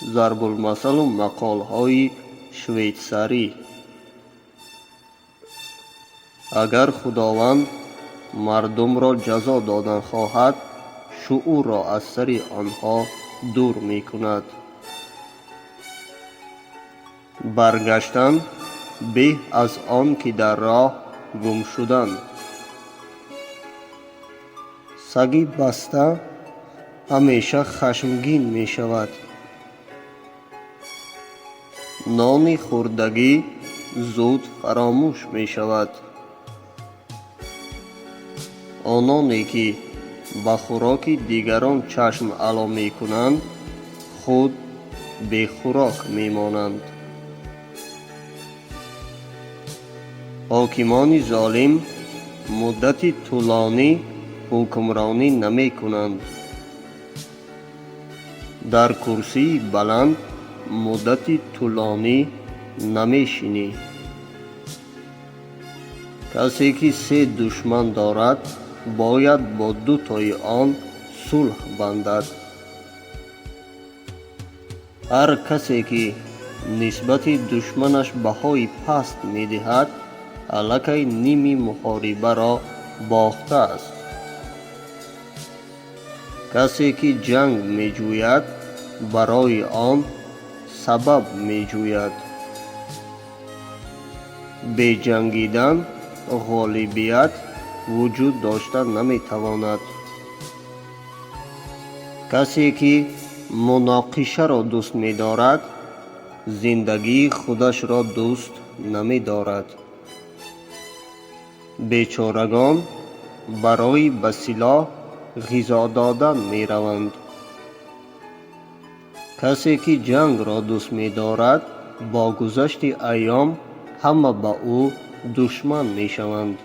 ضرب‌المثل مقال‌های شویتساری. اگر خداوند مردم را جزا دادن خواهد، شعور را از سر آنها دور می کند. برگشتن به از آن که در راه گم شدن. سگی بسته همیشه خشمگین می شود. نان خوردگی زود فراموش می شود. آنانی که به خوراک دیگران چشم علا می کنند، خود بی خوراک می مانند. حاکمان ظالم مدت طولانی حکمرانی نمی کنند. در کرسی بلند مدت طولانی نمی شینی. کسی که 3 دشمن دارد باید با 2 تای آن صلح بندد. هر کسی که نسبت دشمنش بهای پست می دهد، الکی نیمی محاربه را باخته است. کسی که جنگ می جوید، برای آن سبب می جوید. بی جنگیدن غالبیت وجود داشته نمی تواند. کسی که مناقشه را دوست می دارد، زندگی خودش را دوست نمی دارد. بیچارگان برای به سلاح غذا دادن می روند. کسی که جنگ را دوست می دارد، با گذشت ایام همه به او دشمن می شوند.